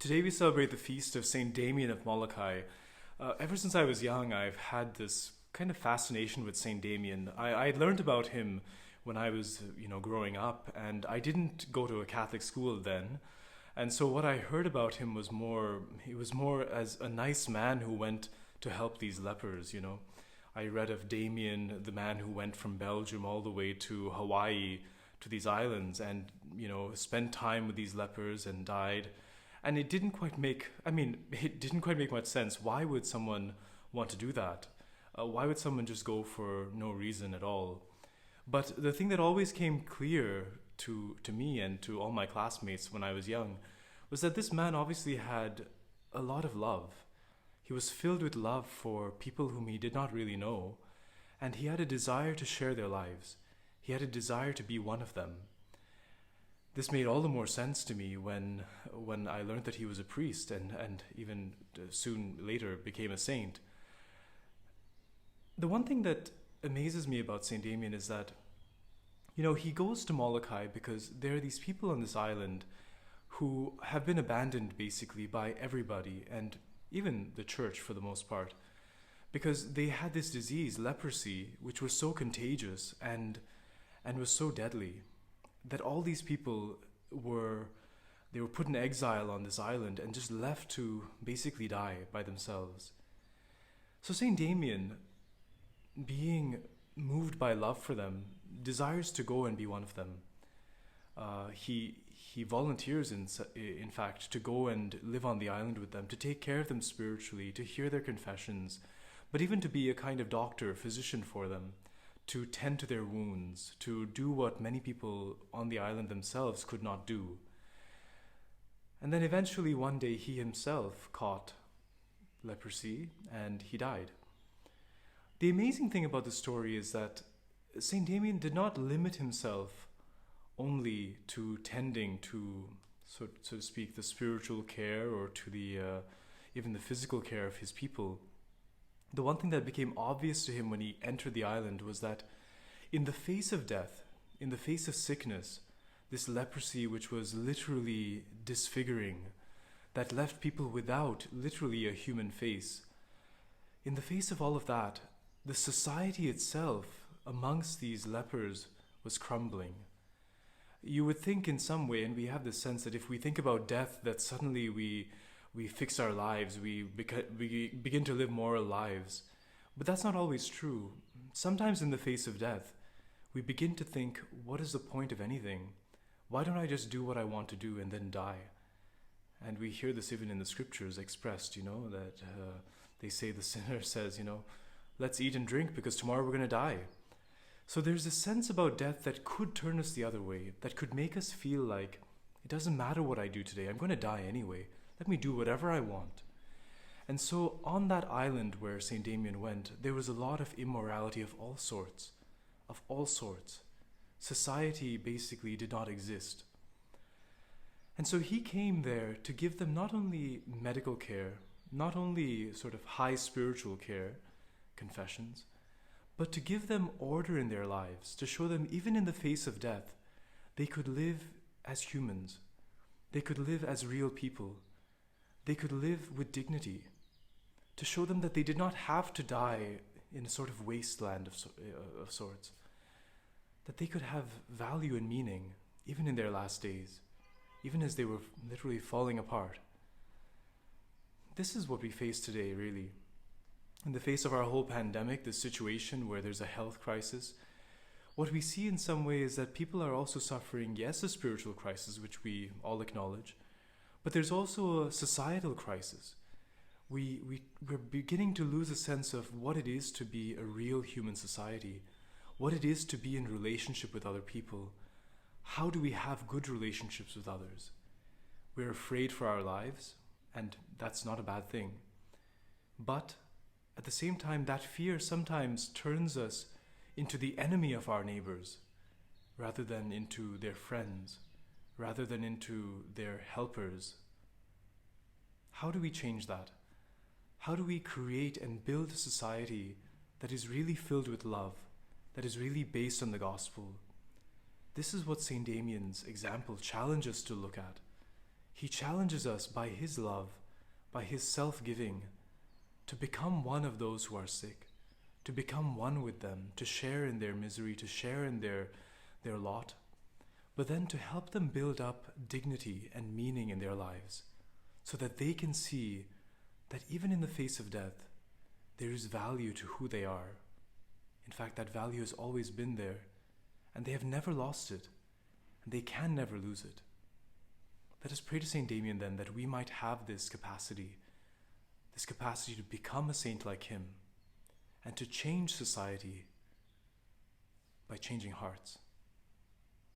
Today we celebrate the feast of Saint Damien of Molokai. Ever since I was young, I've had this kind of fascination with Saint Damien. I learned about him when I was, growing up, and I didn't go to a Catholic school then. And so what I heard about him was he was more as a nice man who went to help these lepers. I read of Damien, the man who went from Belgium all the way to Hawaii to these islands and, spent time with these lepers and died. And it didn't quite make much sense. Why would someone want to do that? Why would someone just go for no reason at all? But the thing that always came clear to me and to all my classmates when I was young was that this man obviously had a lot of love. He was filled with love for people whom he did not really know, and he had a desire to share their lives. He had a desire to be one of them. This made all the more sense to me when I learned that he was a priest and even soon later became a saint. The one thing that amazes me about Saint Damien is that, he goes to Molokai because there are these people on this island who have been abandoned basically by everybody and even the church for the most part, because they had this disease, leprosy, which was so contagious and was so deadly that all these people were put in exile on this island and just left to basically die by themselves. So Saint Damien, being moved by love for them, desires to go and be one of them. He volunteers in fact to go and live on the island with them, to take care of them spiritually, to hear their confessions, but even to be a kind of doctor, physician for them, to tend to their wounds, to do what many people on the island themselves could not do. And then eventually one day he himself caught leprosy and he died. The amazing thing about the story is that Saint Damien did not limit himself only to tending to, so to speak, the spiritual care or to the even the physical care of his people. The one thing that became obvious to him when he entered the island was that in the face of death, in the face of sickness, this leprosy which was literally disfiguring, that left people without literally a human face, in the face of all of that, the society itself amongst these lepers was crumbling. You would think in some way, and we have this sense that if we think about death, that suddenly we fix our lives, we begin to live moral lives. But that's not always true. Sometimes in the face of death, we begin to think, what is the point of anything? Why don't I just do what I want to do and then die? And we hear this even in the scriptures expressed, that they say the sinner says, let's eat and drink because tomorrow we're going to die. So there's a sense about death that could turn us the other way, that could make us feel like, it doesn't matter what I do today, I'm going to die anyway. Let me do whatever I want. And so on that island where Saint Damien went, there was a lot of immorality of all sorts. Of all sorts. Society basically did not exist. And so he came there to give them not only medical care, not only sort of high spiritual care, confessions, but to give them order in their lives, to show them even in the face of death, they could live as humans. They could live as real people. They could live with dignity, to show them that they did not have to die in a sort of wasteland of sorts, that they could have value and meaning even in their last days, even as they were literally falling apart. This is what we face today, really. In the face of our whole pandemic, this situation where there's a health crisis, what we see in some way is that people are also suffering, yes, a spiritual crisis, which we all acknowledge, but there's also a societal crisis. We're beginning to lose a sense of what it is to be a real human society, what it is to be in relationship with other people. How do we have good relationships with others? We're afraid for our lives, and that's not a bad thing. But at the same time, that fear sometimes turns us into the enemy of our neighbors, rather than into their friends, rather than into their helpers. How do we change that? How do we create and build a society that is really filled with love, that is really based on the gospel? This is what St. Damien's example challenges us to look at. He challenges us by his love, by his self-giving, to become one of those who are sick, to become one with them, to share in their misery, to share in their lot, but then to help them build up dignity and meaning in their lives, so that they can see that even in the face of death, there is value to who they are. In fact, that value has always been there, and they have never lost it, and they can never lose it. Let us pray to Saint Damien then that we might have this capacity to become a saint like him, and to change society by changing hearts.